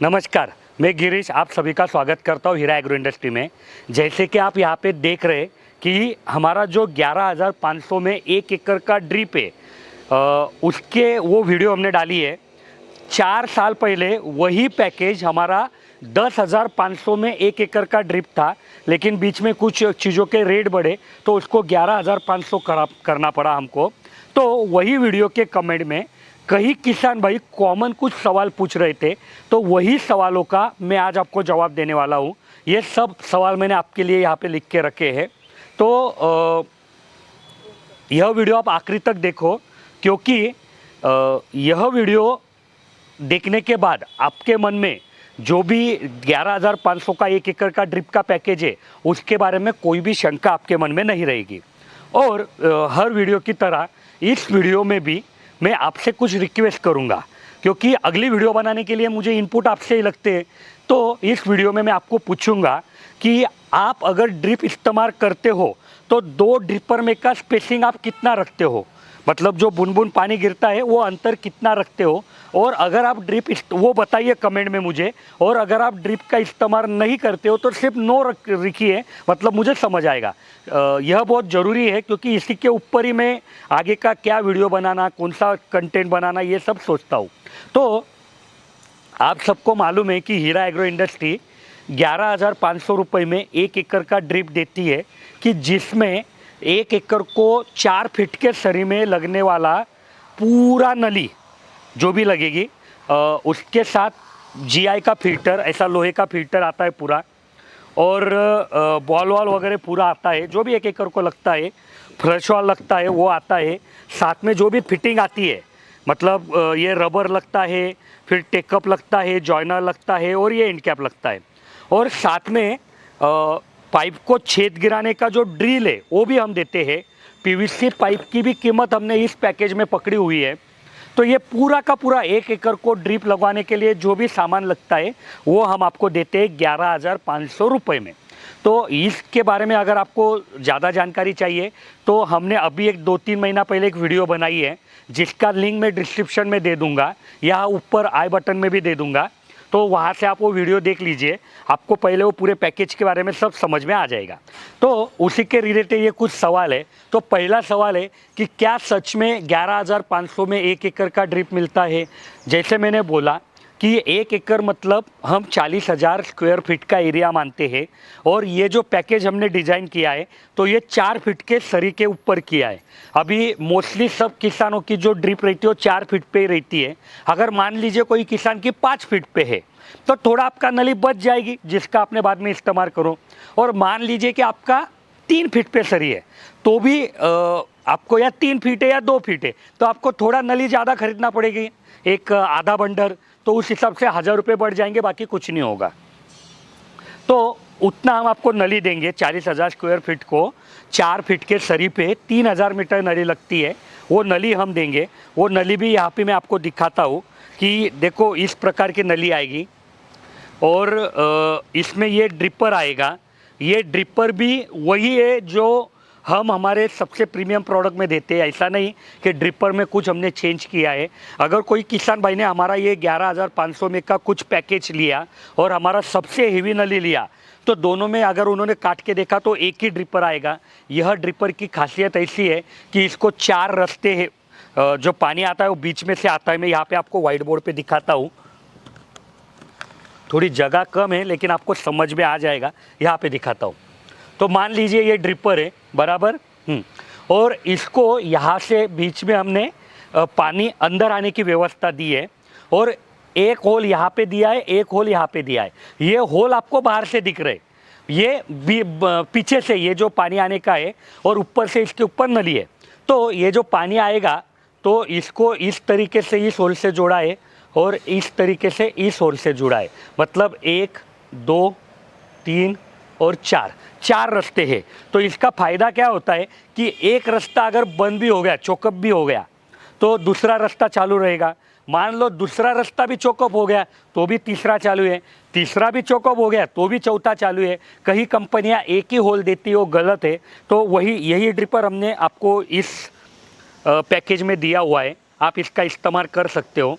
नमस्कार, मैं गिरीश आप सभी का स्वागत करता हूँ हीरा एग्रो इंडस्ट्री में। जैसे कि आप यहाँ पे देख रहे हैं कि हमारा जो 11,500 में 1 एकड़ का ड्रिप है, उसके वो वीडियो हमने डाली है। 4 साल पहले वही पैकेज हमारा 10,500 में 1 एकड़ का ड्रिप था, लेकिन बीच में कुछ चीज़ों के रेट बढ़े तो उसको 11,500 करना पड़ा हमको। तो वही वीडियो के कमेंट में कई किसान भाई कॉमन कुछ सवाल पूछ रहे थे, तो वही सवालों का मैं आज आपको जवाब देने वाला हूँ। ये सब सवाल मैंने आपके लिए यहाँ पे लिख के रखे हैं। तो यह वीडियो आप आखिरी तक देखो, क्योंकि यह वीडियो देखने के बाद आपके मन में जो भी 11,500 का 1 एकड़ का ड्रिप का पैकेज है उसके बारे में कोई भी शंका आपके मन में नहीं रहेगी। और हर वीडियो की तरह इस वीडियो में भी मैं आपसे कुछ रिक्वेस्ट करूंगा, क्योंकि अगली वीडियो बनाने के लिए मुझे इनपुट आपसे ही लगते हैं। तो इस वीडियो में मैं आपको पूछूंगा कि आप अगर ड्रिप इस्तेमाल करते हो तो 2 ड्रिपर में का स्पेसिंग आप कितना रखते हो, मतलब जो बूंद बूंद पानी गिरता है वो अंतर कितना रखते हो। और अगर आप ड्रिप वो बताइए कमेंट में मुझे। और अगर आप ड्रिप का इस्तेमाल नहीं करते हो तो सिर्फ नो रखिए, मतलब मुझे समझ आएगा। यह बहुत ज़रूरी है, क्योंकि इसी के ऊपर ही मैं आगे का क्या वीडियो बनाना, कौन सा कंटेंट बनाना, ये सब सोचता हूँ। तो आप सबको मालूम है कि हीरा एग्रो इंडस्ट्री 11,500 रुपये में 1 एकड़ का ड्रिप देती है, कि जिसमें 1 एकड़ को 4 फीट के सरी में लगने वाला पूरा नली जो भी लगेगी, उसके साथ जीआई का फिल्टर, ऐसा लोहे का फिल्टर आता है पूरा, और बॉल वॉल वगैरह पूरा आता है। जो भी 1 एकड़ को लगता है, फ्लश वॉल लगता है वो आता है। साथ में जो भी फिटिंग आती है, मतलब ये रबर लगता है, फिर टेकअप लगता है, जॉइनर लगता है, और ये एंड कैप लगता है। और साथ में पाइप को छेद गिराने का जो ड्रिल है वो भी हम देते हैं। पीवीसी पाइप की भी कीमत हमने इस पैकेज में पकड़ी हुई है। तो ये पूरा का पूरा 1 एकड़ को ड्रिप लगवाने के लिए जो भी सामान लगता है वो हम आपको देते हैं 11,500 रुपये में। तो इसके बारे में अगर आपको ज़्यादा जानकारी चाहिए तो हमने अभी एक 2-3 महीना पहले एक वीडियो बनाई है, जिसका लिंक मैं डिस्क्रिप्शन में दे दूँगा, या ऊपर आई बटन में भी दे दूँगा। तो वहाँ से आप वो वीडियो देख लीजिए, आपको पहले वो पूरे पैकेज के बारे में सब समझ में आ जाएगा। तो उसी के रिलेटेड ये कुछ सवाल है। तो पहला सवाल है कि क्या सच में 11,500 में 1 एकड़ का ड्रिप मिलता है। जैसे मैंने बोला कि 1 एकड़ मतलब हम 40,000 स्क्वायर फीट का एरिया मानते हैं, और ये जो पैकेज हमने डिज़ाइन किया है तो ये 4 फीट के सरी के ऊपर किया है। अभी मोस्टली सब किसानों की जो ड्रिप रहती है वो 4 फीट पे ही रहती है। अगर मान लीजिए कोई किसान की 5 फीट पे है तो थोड़ा आपका नली बच जाएगी, जिसका आपने बाद में इस्तेमाल करो। और मान लीजिए कि आपका 3 फीट पे सरी है तो भी आपको या 3 फीट है या 2 फीट है तो आपको थोड़ा नली ज़्यादा खरीदना पड़ेगी, एक आधा बंडर। तो उस हिसाब से 1,000 रुपये बढ़ जाएंगे, बाकी कुछ नहीं होगा। तो उतना हम आपको नली देंगे। 40,000 स्क्वायर फीट को 4 फीट के सरी पे 3,000 मीटर नली लगती है, वो नली हम देंगे। वो नली भी यहाँ पे मैं आपको दिखाता हूँ कि देखो इस प्रकार की नली आएगी, और इसमें ये ड्रिपर आएगा। ये ड्रिपर भी वही है जो हम हमारे सबसे प्रीमियम प्रोडक्ट में देते हैं। ऐसा नहीं कि ड्रिपर में कुछ हमने चेंज किया है। अगर कोई किसान भाई ने हमारा ये 11,500 में का कुछ पैकेज लिया और हमारा सबसे हेवी नली लिया, तो दोनों में अगर उन्होंने काट के देखा तो एक ही ड्रिपर आएगा। यह ड्रिपर की खासियत ऐसी है कि इसको 4 रास्ते है, जो पानी आता है वो बीच में से आता है। मैं यहाँ पे आपको व्हाइट बोर्ड पे दिखाता हूँ, थोड़ी जगह कम है लेकिन आपको समझ में आ जाएगा। यहाँ पे दिखाता हूँ। तो मान लीजिए ये ड्रिपर है बराबर, और इसको यहाँ से बीच में हमने पानी अंदर आने की व्यवस्था दी है, और एक होल यहाँ पे दिया है, एक होल यहाँ पे दिया है। ये होल आपको बाहर से दिख रहे, ये पीछे से ये जो पानी आने का है, और ऊपर से इसके ऊपर नली है। तो ये जो पानी आएगा तो इसको इस तरीके से इस होल से जोड़ा है, और इस तरीके से इस होल से जुड़ा है। मतलब 1, 2, 3 और 4 रास्ते हैं। तो इसका फ़ायदा क्या होता है कि एक रास्ता अगर बंद भी हो गया, चोकअप भी हो गया, तो दूसरा रास्ता चालू रहेगा। मान लो दूसरा रास्ता भी चोकअप हो गया तो भी तीसरा चालू है, तीसरा भी चोकअप हो गया तो भी चौथा चालू है। कई कंपनियां एक ही होल देती है, वो गलत है। तो यही ड्रिपर हमने आपको इस पैकेज में दिया हुआ है, आप इसका इस्तेमाल कर सकते हो।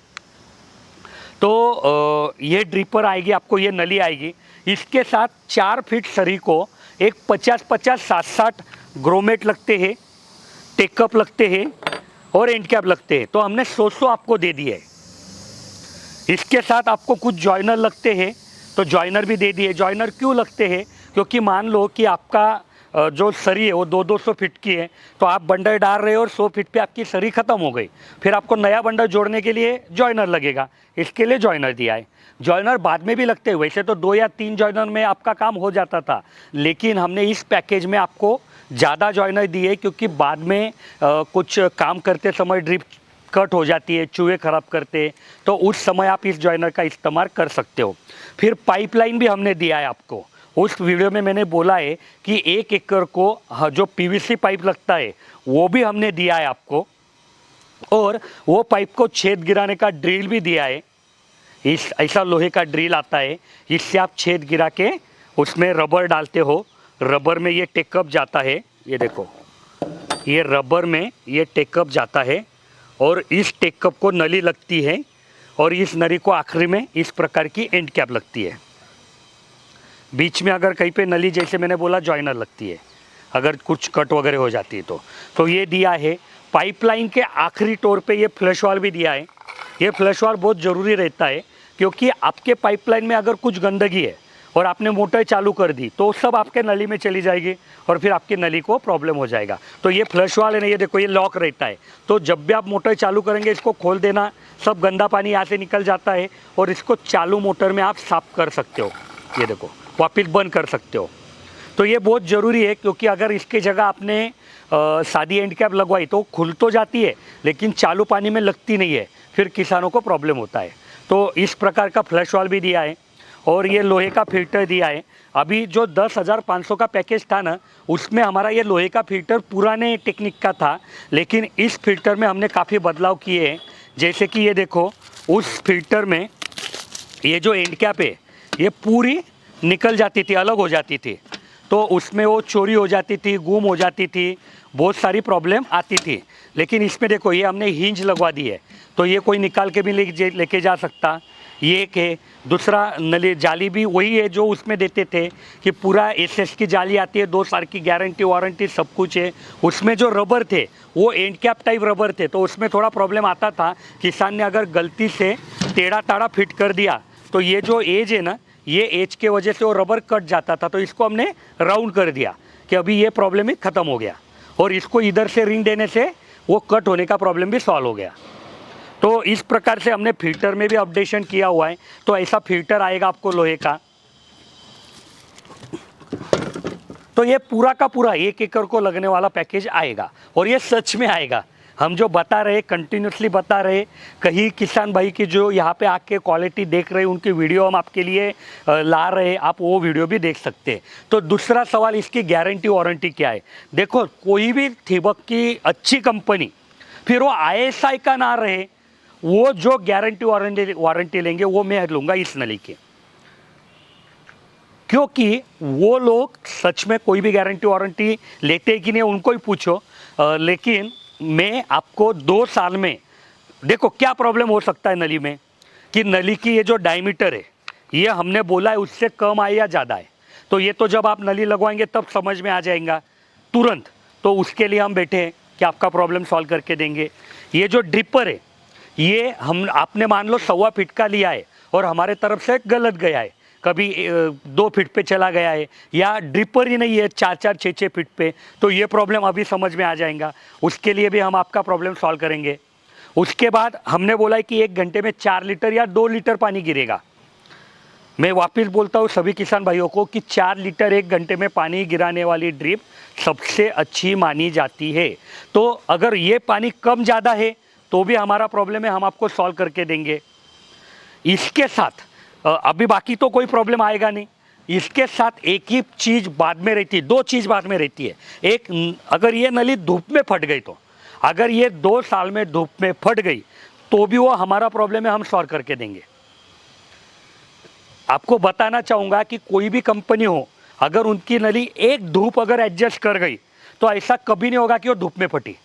तो ये ड्रिपर आएगी आपको, ये नली आएगी। इसके साथ 4 फीट सरी को एक 50-50 60-60 ग्रोमेट लगते हैं, टेकअप लगते हैं और एंड कैप लगते हैं। तो हमने 100 आपको दे दिए। इसके साथ आपको कुछ जॉइनर लगते हैं, तो जॉइनर भी दे दिए। जॉइनर क्यों लगते हैं? क्योंकि मान लो कि आपका जो सरी है वो 200-200 फीट की है, तो आप बंडल डाल रहे हो और 100 फीट पे आपकी सरी ख़त्म हो गई, फिर आपको नया बंडल जोड़ने के लिए जॉइनर लगेगा। इसके लिए जॉइनर दिया है। जॉइनर बाद में भी लगते हैं, वैसे तो 2 या 3 जॉइनर में आपका काम हो जाता था, लेकिन हमने इस पैकेज में आपको ज़्यादा जॉइनर दिए, क्योंकि बाद में कुछ काम करते समय ड्रिप कट हो जाती है, चूहे ख़राब करते, तो उस समय आप इस जॉइनर का इस्तेमाल कर सकते हो। फिर पाइपलाइन भी हमने दिया है आपको। उस वीडियो में मैंने बोला है कि 1 एकड़ को जो पीवीसी पाइप लगता है वो भी हमने दिया है आपको, और वो पाइप को छेद गिराने का ड्रिल भी दिया है। इस ऐसा लोहे का ड्रिल आता है, इससे आप छेद गिरा के उसमें रबर डालते हो। रबर में ये टेकअप जाता है, ये देखो, ये रबर में ये टेकअप जाता है और इस टेकअप को नली लगती है, और इस नली को आखिरी में इस प्रकार की एंड कैप लगती है। बीच में अगर कहीं पे नली, जैसे मैंने बोला, जॉइनर लगती है, अगर कुछ कट वगैरह हो जाती है तो ये दिया है। पाइपलाइन के आखिरी टोर पे ये फ्लश वाल्व भी दिया है। ये फ्लश वाल्व बहुत ज़रूरी रहता है, क्योंकि आपके पाइपलाइन में अगर कुछ गंदगी है और आपने मोटर चालू कर दी तो सब आपके नली में चली जाएगी और फिर आपकी नली को प्रॉब्लम हो जाएगा। तो ये फ्लश वाल्व है ना, ये देखो, ये लॉक रहता है, तो जब भी आप मोटर चालू करेंगे इसको खोल देना, सब गंदा पानी यहाँ से निकल जाता है और इसको चालू मोटर में आप साफ कर सकते हो। ये देखो, वापस बंद कर सकते हो। तो ये बहुत ज़रूरी है, क्योंकि अगर इसकी जगह आपने सादी एंड कैप लगवाई तो खुल तो जाती है, लेकिन चालू पानी में लगती नहीं है, फिर किसानों को प्रॉब्लम होता है। तो इस प्रकार का फ्लश वाल्व भी दिया है, और ये लोहे का फिल्टर दिया है। अभी जो 10,500 का पैकेज था ना, उसमें हमारा ये लोहे का फिल्टर पुराने टेक्निक का था, लेकिन इस फिल्टर में हमने काफ़ी बदलाव किए हैं। जैसे कि ये देखो, उस फिल्टर में ये जो एंड कैप है ये पूरी निकल जाती थी, अलग हो जाती थी, तो उसमें वो चोरी हो जाती थी, गुम हो जाती थी, बहुत सारी प्रॉब्लम आती थी। लेकिन इसमें देखो, ये हमने हिंज लगवा दी है, तो ये कोई निकाल के भी लेके जा सकता। ये एक है। दूसरा, नली जाली भी वही है जो उसमें देते थे, कि पूरा एसएस की जाली आती है, 2 साल की गारंटी वारंटी सब कुछ है। उसमें जो रबर थे वो एंड कैप टाइप रबर थे, तो उसमें थोड़ा प्रॉब्लम आता था। किसान ने अगर गलती से टेढ़ा टाढ़ा फिट कर दिया तो ये जो एज है ना, ये एज के वजह से वो रबर कट जाता था, तो इसको हमने राउंड कर दिया कि अभी ये प्रॉब्लम ही ख़त्म हो गया, और इसको इधर से रिंग देने से वो कट होने का प्रॉब्लम भी सॉल्व हो गया। तो इस प्रकार से हमने फिल्टर में भी अपडेशन किया हुआ है। तो ऐसा फिल्टर आएगा आपको लोहे का। तो ये पूरा का पूरा 1 एकड़ को लगने वाला पैकेज आएगा, और ये सच में आएगा। हम जो बता रहे, कंटिन्यूसली बता रहे, कहीं किसान भाई की जो यहाँ पे आके क्वालिटी देख रहे हैं, उनकी वीडियो हम आपके लिए ला रहे हैं, आप वो वीडियो भी देख सकते हैं। तो दूसरा सवाल, इसकी गारंटी वारंटी क्या है? देखो, कोई भी ठिबक की अच्छी कंपनी, फिर वो ISI का ना रहे, वो जो गारंटी वारंटी लेंगे वो मैं लूँगा इस नली के, क्योंकि वो लोग सच में कोई भी गारंटी वारंटी लेते कि नहीं उनको ही पूछो। लेकिन मैं आपको 2 साल में, देखो क्या प्रॉब्लम हो सकता है नली में, कि नली की ये जो डायमीटर है ये हमने बोला है उससे कम है या ज़्यादा है, तो ये तो जब आप नली लगवाएंगे तब समझ में आ जाएगा तुरंत। तो उसके लिए हम बैठे हैं कि आपका प्रॉब्लम सॉल्व करके देंगे। ये जो ड्रिपर है, ये आपने मान लो 1.25 फीट का लिया है और हमारे तरफ से गलत गया है, कभी 2 फीट पे चला गया है, या ड्रिपर ही नहीं है 4-4, 6-6 फीट पे, तो ये प्रॉब्लम अभी समझ में आ जाएगा। उसके लिए भी हम आपका प्रॉब्लम सॉल्व करेंगे। उसके बाद हमने बोला है कि 1 घंटे में 4 लीटर या 2 लीटर पानी गिरेगा। मैं वापस बोलता हूँ सभी किसान भाइयों को कि 4 लीटर 1 घंटे में पानी गिराने वाली ड्रिप सबसे अच्छी मानी जाती है। तो अगर ये पानी कम ज़्यादा है तो भी हमारा प्रॉब्लम है, हम आपको सॉल्व करके देंगे। इसके साथ अभी बाकी तो कोई प्रॉब्लम आएगा नहीं। इसके साथ एक ही चीज़ बाद में रहती है, 2 चीज़ बाद में रहती है। एक, अगर ये नली धूप में फट गई, तो अगर ये 2 साल में धूप में फट गई तो भी वो हमारा प्रॉब्लम है, हम सॉल्व करके देंगे। आपको बताना चाहूँगा कि कोई भी कंपनी हो, अगर उनकी नली एक धूप अगर एडजस्ट कर गई तो ऐसा कभी नहीं होगा कि वो धूप में फटी।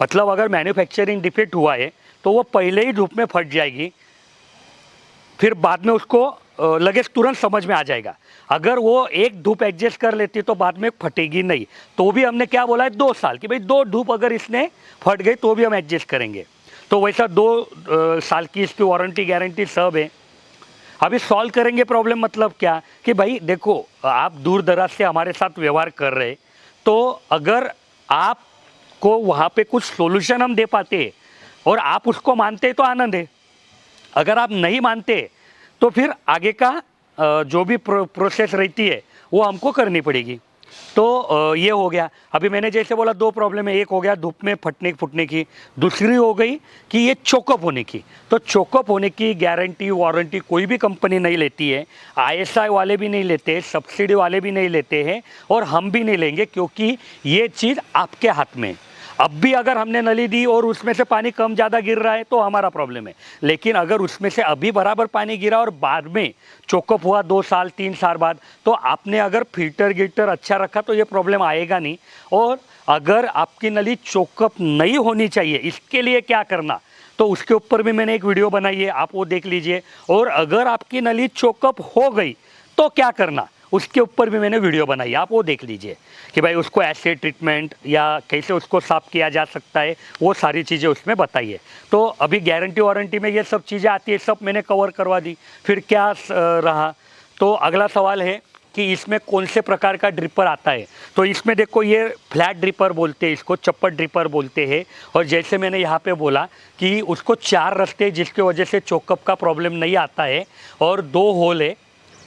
मतलब अगर मैन्युफैक्चरिंग डिफेक्ट हुआ है तो वो पहले ही धूप में फट जाएगी। फिर बाद में उसको लगेज तुरंत समझ में आ जाएगा। अगर वो एक धूप एडजस्ट कर लेती तो बाद में फटेगी नहीं। तो भी हमने क्या बोला है 2 साल कि भाई 2 धूप अगर इसने फट गई तो भी हम एडजस्ट करेंगे। तो वैसा 2 साल की इसकी वारंटी गारंटी सब है। अभी सॉल्व करेंगे प्रॉब्लम, मतलब क्या कि भाई देखो आप दूर दराज से हमारे साथ व्यवहार कर रहे, तो अगर आपको वहाँ पे कुछ सोल्यूशन हम दे पाते और आप उसको मानते तो आनंद है। अगर आप नहीं मानते तो फिर आगे का जो भी प्रोसेस रहती है वो हमको करनी पड़ेगी। तो ये हो गया। अभी मैंने जैसे बोला 2 प्रॉब्लम है, एक हो गया धूप में फटने फुटने की, दूसरी हो गई कि ये चोकअप होने की। तो चोकअप होने की गारंटी वारंटी कोई भी कंपनी नहीं लेती है, ISI वाले भी नहीं लेते, सब्सिडी वाले भी नहीं लेते हैं और हम भी नहीं लेंगे, क्योंकि ये चीज़ आपके हाथ में। अब भी अगर हमने नली दी और उसमें से पानी कम ज़्यादा गिर रहा है तो हमारा प्रॉब्लम है, लेकिन अगर उसमें से अभी बराबर पानी गिरा और बाद में चोकअप हुआ 2 साल 3 साल बाद, तो आपने अगर फिल्टर गिल्टर अच्छा रखा तो ये प्रॉब्लम आएगा नहीं। और अगर आपकी नली चोकअप नहीं होनी चाहिए, इसके लिए क्या करना, तो उसके ऊपर भी मैंने एक वीडियो बनाई है, आप वो देख लीजिए। और अगर आपकी नली चोकअप हो गई तो क्या करना, उसके ऊपर भी मैंने वीडियो बनाई, आप वो देख लीजिए कि भाई उसको एसिड ट्रीटमेंट या कैसे उसको साफ़ किया जा सकता है, वो सारी चीज़ें उसमें बताइए। तो अभी गारंटी वारंटी में ये सब चीज़ें आती है, सब मैंने कवर करवा दी। फिर क्या रहा, तो अगला सवाल है कि इसमें कौन से प्रकार का ड्रिपर आता है। तो इसमें देखो ये फ्लैट ड्रिपर बोलते हैं, इसको चप्पट ड्रिपर बोलते हैं। और जैसे मैंने यहाँ पे बोला कि उसको 4 रस्ते जिसकी वजह से चोकअप का प्रॉब्लम नहीं आता है और 2 होल है,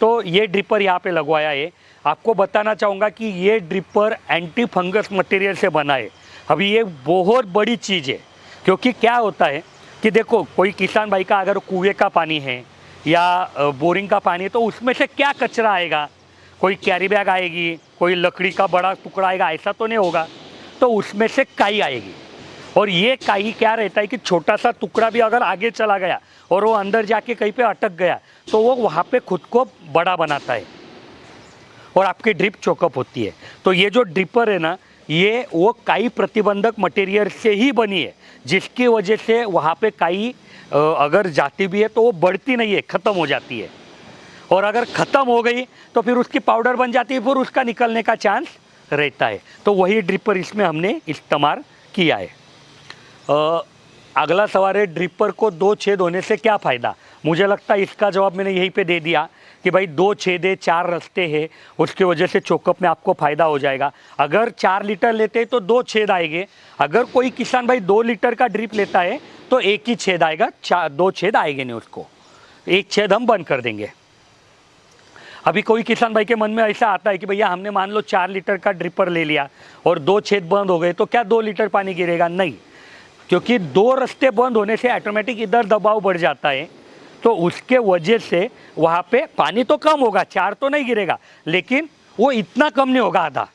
तो ये ड्रिपर यहाँ पे लगवाया है। आपको बताना चाहूँगा कि ये ड्रिपर एंटी फंगस मटेरियल से बना है। अभी ये बहुत बड़ी चीज़ है, क्योंकि क्या होता है कि देखो कोई किसान भाई का अगर कुएं का पानी है या बोरिंग का पानी है तो उसमें से क्या कचरा आएगा, कोई कैरी बैग आएगी, कोई लकड़ी का बड़ा टुकड़ा आएगा, ऐसा तो नहीं होगा। तो उसमें से काई आएगी, और ये काई क्या रहता है कि छोटा सा टुकड़ा भी अगर आगे चला गया और वो अंदर जाके कहीं पे अटक गया तो वो वहाँ पे खुद को बड़ा बनाता है और आपकी ड्रिप चोकअप होती है। तो ये जो ड्रिपर है ना, ये वो काई प्रतिबंधक मटेरियल से ही बनी है, जिसकी वजह से वहाँ पे काई अगर जाती भी है तो वो बढ़ती नहीं है, ख़त्म हो जाती है। और अगर ख़त्म हो गई तो फिर उसकी पाउडर बन जाती है, फिर उसका निकलने का चांस रहता है। तो वही ड्रिपर इसमें हमने इस्तेमाल किया है। अगला सवाल है ड्रिपर को 2 छेद होने से क्या फ़ायदा। मुझे लगता है इसका जवाब मैंने यहीं पे दे दिया कि भाई 2 छेद है, 4 रास्ते हैं, उसकी वजह से चोकअप में आपको फ़ायदा हो जाएगा। अगर 4 लीटर लेते हैं तो 2 छेद आएंगे। अगर कोई किसान भाई 2 लीटर का ड्रिप लेता है तो एक ही छेद आएगा, 2 छेद आएंगे नहीं, उसको एक छेद हम बंद कर देंगे। अभी कोई किसान भाई के मन में ऐसा आता है कि भैया हमने मान लो 4 लीटर का ड्रिपर ले लिया और 2 छेद बंद हो गए तो क्या 2 लीटर पानी गिरेगा? नहीं, क्योंकि 2 रास्ते बंद होने से ऑटोमेटिक इधर दबाव बढ़ जाता है, तो उसके वजह से वहाँ पे पानी तो कम होगा, 4 तो नहीं गिरेगा, लेकिन वो इतना कम नहीं होगा, आधा।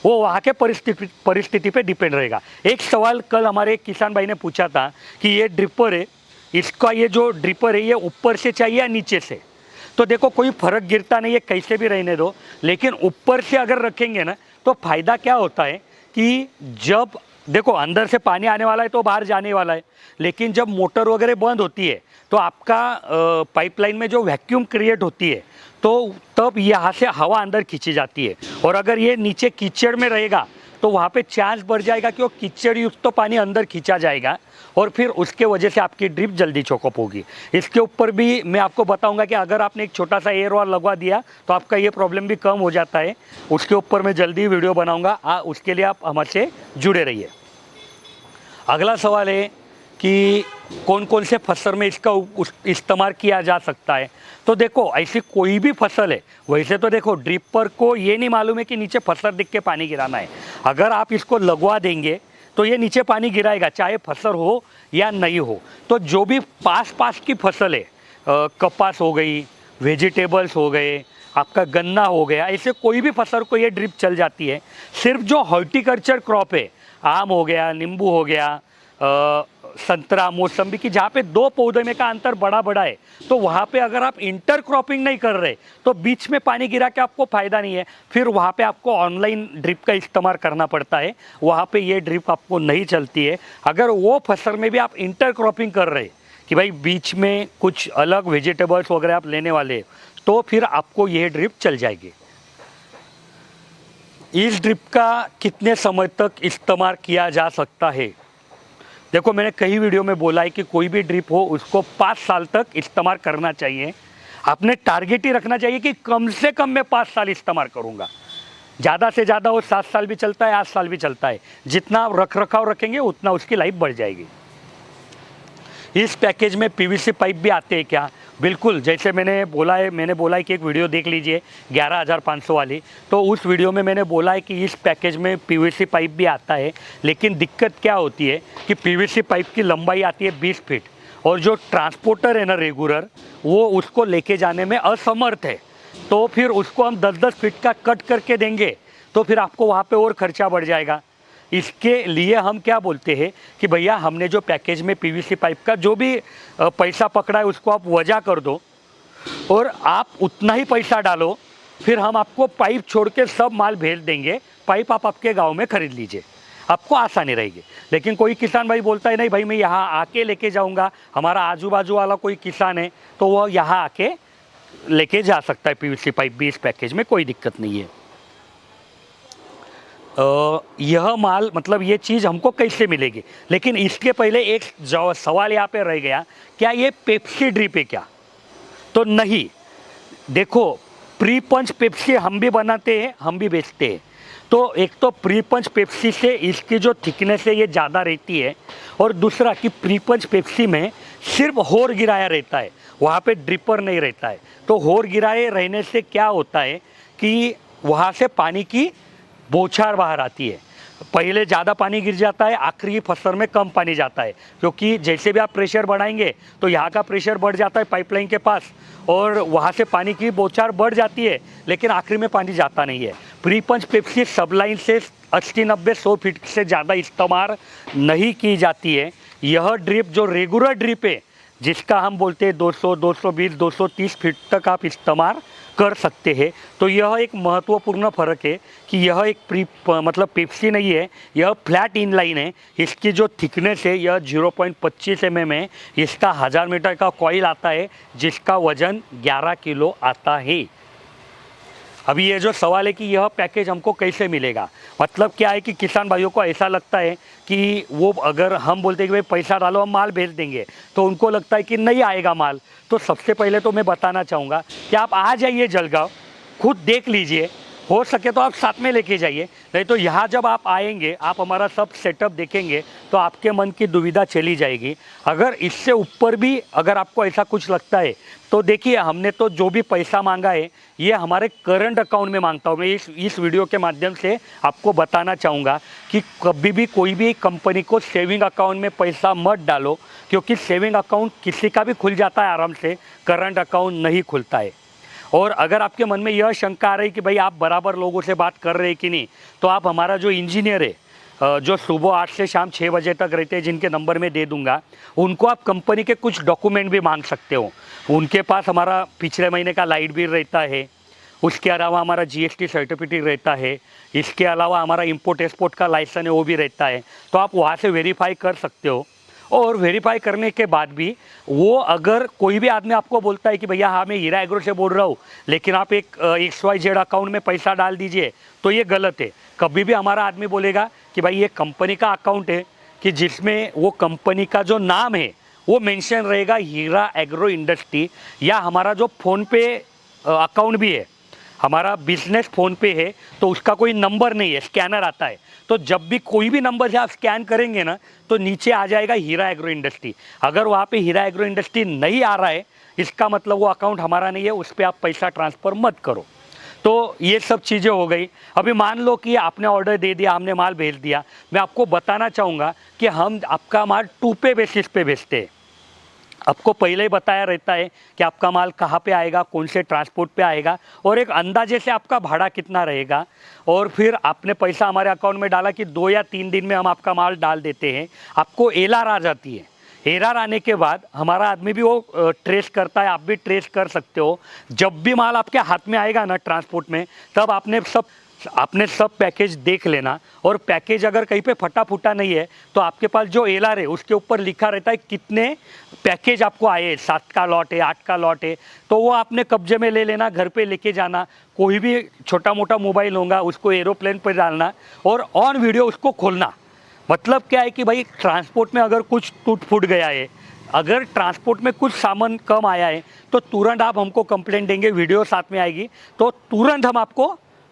वो वहाँ के परिस्थिति पे डिपेंड रहेगा। एक सवाल कल हमारे एक किसान भाई ने पूछा था कि ये ड्रिपर है, इसका ये जो ड्रिपर है ये ऊपर से चाहिए या नीचे से। तो देखो कोई फ़र्क गिरता नहीं है, कैसे भी रहने दो, लेकिन ऊपर से अगर रखेंगे ना तो फ़ायदा क्या होता है कि जब देखो अंदर से पानी आने वाला है तो बाहर जाने वाला है, लेकिन जब मोटर वगैरह बंद होती है तो आपका पाइपलाइन में जो वैक्यूम क्रिएट होती है तो तब यहाँ से हवा अंदर खींची जाती है। और अगर ये नीचे कीचड़ में रहेगा तो वहाँ पे चांस बढ़ जाएगा कि वो कीचड़ युक्त तो पानी अंदर खींचा जाएगा और फिर उसके वजह से आपकी ड्रिप जल्दी चोकअप होगी। इसके ऊपर भी मैं आपको बताऊंगा कि अगर आपने एक छोटा सा एयर वाल लगवा दिया तो आपका ये प्रॉब्लम भी कम हो जाता है। उसके ऊपर मैं जल्दी वीडियो बनाऊंगा, उसके लिए आप हमसे जुड़े रहिए। अगला सवाल है कि कौन कौन से फसल में इसका इस्तेमाल किया जा सकता है। तो देखो ऐसी कोई भी फसल है, वैसे तो देखो ड्रिपर को ये नहीं मालूम है कि नीचे फसल दिख के पानी गिराना है। अगर आप इसको लगवा देंगे तो ये नीचे पानी गिराएगा, चाहे फसल हो या नहीं हो। तो जो भी पास की फसल है, कपास हो गई, वेजिटेबल्स हो गए, आपका गन्ना हो गया, ऐसे कोई भी फसल को ये ड्रिप चल जाती है। सिर्फ जो हॉर्टिकल्चर क्रॉप है, आम हो गया, नींबू हो गया, संतरा, मौसम्बी की जहाँ पे 2 पौधे में का अंतर बड़ा है, तो वहाँ पे अगर आप इंटर क्रॉपिंग नहीं कर रहे तो बीच में पानी गिरा के आपको फ़ायदा नहीं है। फिर वहाँ पे आपको ऑनलाइन ड्रिप का इस्तेमाल करना पड़ता है, वहाँ पे ये ड्रिप आपको नहीं चलती है। अगर वो फसल में भी आप इंटर क्रॉपिंग कर रहे कि भाई बीच में कुछ अलग वेजिटेबल्स वगैरह आप लेने वाले तो फिर आपको यह ड्रिप चल जाएगी। इस ड्रिप का कितने समय तक इस्तेमाल किया जा सकता है? देखो, मैंने कई वीडियो में बोला है कि कोई भी ड्रिप हो उसको 5 साल तक इस्तेमाल करना चाहिए। आपने टारगेट ही रखना चाहिए कि कम से कम मैं 5 साल इस्तेमाल करूँगा। ज़्यादा से ज़्यादा वो 7 साल भी चलता है, 8 साल भी चलता है। जितना आप रख रखाव रखेंगे उतना उसकी लाइफ बढ़ जाएगी। इस पैकेज में पीवीसी पाइप भी आते हैं क्या? बिल्कुल, जैसे मैंने बोला है कि एक वीडियो देख लीजिए 11,500 वाली, तो उस वीडियो में मैंने बोला है कि इस पैकेज में पीवीसी पाइप भी आता है। लेकिन दिक्कत क्या होती है कि पीवीसी पाइप की लंबाई आती है 20 फीट और जो ट्रांसपोर्टर है ना रेगुलर, वो उसको लेके जाने में असमर्थ है। तो फिर उसको हम 10-10 फीट का कट करके देंगे तो फिर आपको वहाँ पे और खर्चा बढ़ जाएगा। इसके लिए हम क्या बोलते हैं कि भैया हमने जो पैकेज में पीवीसी पाइप का जो भी पैसा पकड़ा है उसको आप वजह कर दो और आप उतना ही पैसा डालो, फिर हम आपको पाइप छोड़ के सब माल भेज देंगे। पाइप आप आपके गांव में खरीद लीजिए, आपको आसानी रहेगी। लेकिन कोई किसान भाई बोलता है नहीं भाई मैं यहाँ आके लेके जाऊँगा, हमारा आजू बाजू वाला कोई किसान है तो वह यहाँ आके लेके जा सकता है पीवीसी पाइप भी इस पैकेज में, कोई दिक्कत नहीं है। यह माल मतलब ये चीज़ हमको कैसे मिलेगी? लेकिन इसके पहले एक सवाल यहाँ पे रह गया, क्या ये पेप्सी ड्रिप है क्या? तो नहीं। देखो, प्री पंच पेप्सी हम भी बनाते हैं, हम भी बेचते हैं। तो एक तो प्री पंच पेप्सी से इसकी जो थिकनेस है ये ज़्यादा रहती है, और दूसरा कि प्री पंच पेप्सी में सिर्फ होर गिराया रहता है, वहाँ पे ड्रिपर नहीं रहता है। तो होर गिराए रहने से क्या होता है कि वहाँ से पानी की बौछार बाहर आती है। पहले ज़्यादा पानी गिर जाता है, आखिरी फसल में कम पानी जाता है, क्योंकि जैसे भी आप प्रेशर बढ़ाएंगे तो यहाँ का प्रेशर बढ़ जाता है पाइपलाइन के पास और वहाँ से पानी की बौछार बढ़ जाती है, लेकिन आखिरी में पानी जाता नहीं है। प्री पंच पेप्सी सब लाइन से 80-90-100 फीट से ज़्यादा इस्तेमाल नहीं की जाती है। यह ड्रिप जो रेगुलर ड्रिप है, जिसका हम बोलते हैं 200, 220, 230 फीट तक आप इस्तेमाल कर सकते हैं। तो यह एक महत्वपूर्ण फ़र्क है कि यह एक मतलब पेप्सी नहीं है, यह फ्लैट इनलाइन है। इसकी जो थिकनेस है यह 0.25 mm है। इसका 1000 मीटर का कॉइल आता है जिसका वजन 11 किलो आता है। अभी ये जो सवाल है कि यह पैकेज हमको कैसे मिलेगा, मतलब क्या है कि किसान भाइयों को ऐसा लगता है कि वो अगर हम बोलते हैं कि भाई पैसा डालो हम माल भेज देंगे, तो उनको लगता है कि नहीं आएगा माल। तो सबसे पहले तो मैं बताना चाहूँगा कि आप आ जाइए जलगांव, खुद देख लीजिए, हो सके तो आप साथ में लेके जाइए। नहीं तो यहाँ जब आप आएंगे, आप हमारा सब सेटअप देखेंगे तो आपके मन की दुविधा चली जाएगी। अगर इससे ऊपर भी अगर आपको ऐसा कुछ लगता है तो देखिए, हमने तो जो भी पैसा मांगा है ये हमारे करंट अकाउंट में मांगता हूँ। मैं इस वीडियो के माध्यम से आपको बताना चाहूँगा कि कभी भी कोई भी कंपनी को सेविंग अकाउंट में पैसा मत डालो, क्योंकि सेविंग अकाउंट किसी का भी खुल जाता है आराम से, करंट अकाउंट नहीं खुलता है। और अगर आपके मन में यह शंका आ रही कि भाई आप बराबर लोगों से बात कर रहे हैं कि नहीं, तो आप हमारा जो इंजीनियर है जो सुबह 8 से शाम 6 बजे तक रहते हैं, जिनके नंबर मैं दे दूंगा, उनको आप कंपनी के कुछ डॉक्यूमेंट भी मांग सकते हो। उनके पास हमारा पिछले महीने का लाइट बिल रहता है, उसके अलावा हमारा जीएसटी सर्टिफिकेट रहता है, इसके अलावा हमारा इंपोर्ट एक्सपोर्ट का लाइसेंस है वो भी रहता है। तो आप वहाँ से वेरीफाई कर सकते हो। और वेरीफाई करने के बाद भी वो अगर कोई भी आदमी आपको बोलता है कि भैया हाँ मैं हीरा एग्रो से बोल रहा हूँ, लेकिन आप एक XYZ अकाउंट में पैसा डाल दीजिए, तो ये गलत है। कभी भी हमारा आदमी बोलेगा कि भाई ये कंपनी का अकाउंट है, कि जिसमें वो कंपनी का जो नाम है वो मेंशन रहेगा हीरा एग्रो इंडस्ट्री, या हमारा जो फ़ोनपे अकाउंट भी है, हमारा बिजनेस फ़ोनपे है, तो उसका कोई नंबर नहीं है, स्कैनर आता है। तो जब भी कोई भी नंबर से आप स्कैन करेंगे ना, तो नीचे आ जाएगा हीरा एग्रो इंडस्ट्री। अगर वहाँ पे हीरा एग्रो इंडस्ट्री नहीं आ रहा है, इसका मतलब वो अकाउंट हमारा नहीं है, उस पर आप पैसा ट्रांसफ़र मत करो। तो ये सब चीज़ें हो गई। अभी मान लो कि आपने ऑर्डर दे दिया, हमने माल भेज दिया, मैं आपको बताना चाहूँगा कि हम आपका माल 2 पे बेसिस पे भेजते हैं। आपको पहले ही बताया रहता है कि आपका माल कहाँ पे आएगा, कौन से ट्रांसपोर्ट पे आएगा, और एक अंदाजे से आपका भाड़ा कितना रहेगा। और फिर आपने पैसा हमारे अकाउंट में डाला कि 2 या 3 दिन में हम आपका माल डाल देते हैं। आपको एलआर आ जाती है। एलआर आने के बाद हमारा आदमी भी वो ट्रेस करता है, आप भी ट्रेस कर सकते हो। जब भी माल आपके हाथ में आएगा ना ट्रांसपोर्ट में, तब आपने सब आपने सब पैकेज देख लेना, और पैकेज अगर कहीं पे फटा फूटा नहीं है तो आपके पास जो एलआर है उसके ऊपर लिखा रहता है कितने पैकेज आपको आए, 7 का लॉट है, 8 का लॉट है, तो वो आपने कब्जे में ले लेना, घर पे लेके जाना, कोई भी छोटा मोटा मोबाइल होगा उसको एरोप्लेन पर डालना और ऑन वीडियो उसको खोलना। मतलब क्या है कि भाई ट्रांसपोर्ट में अगर कुछ टूट फूट गया है, अगर ट्रांसपोर्ट में कुछ सामान कम आया है तो तुरंत आप हमको कंप्लेंट देंगे, वीडियो साथ में आएगी तो तुरंत हम आपको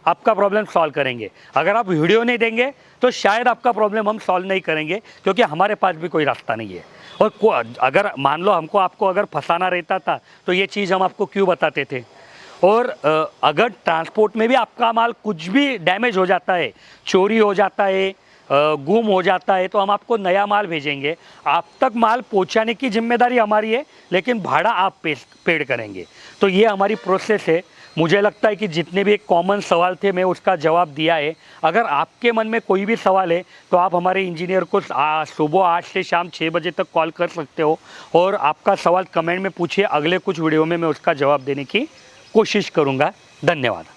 आपका प्रॉब्लम सॉल्व करेंगे। अगर आप वीडियो नहीं देंगे तो शायद आपका प्रॉब्लम हम सॉल्व नहीं करेंगे, क्योंकि हमारे पास भी कोई रास्ता नहीं है। और अगर मान लो हमको आपको अगर फंसाना रहता था तो ये चीज़ हम आपको क्यों बताते थे। और अगर ट्रांसपोर्ट में भी आपका माल कुछ भी डैमेज हो जाता है, चोरी हो जाता है, गुम हो जाता है, तो हम आपको नया माल भेजेंगे। आप तक माल पहुंचाने की जिम्मेदारी हमारी है, लेकिन भाड़ा आप पेड करेंगे। तो ये हमारी प्रोसेस है। मुझे लगता है कि जितने भी एक कॉमन सवाल थे मैं उसका जवाब दिया है। अगर आपके मन में कोई भी सवाल है तो आप हमारे इंजीनियर को सुबह 8 से शाम 6 बजे तक कॉल कर सकते हो और आपका सवाल कमेंट में पूछिए। अगले कुछ वीडियो में मैं उसका जवाब देने की कोशिश करूँगा। धन्यवाद।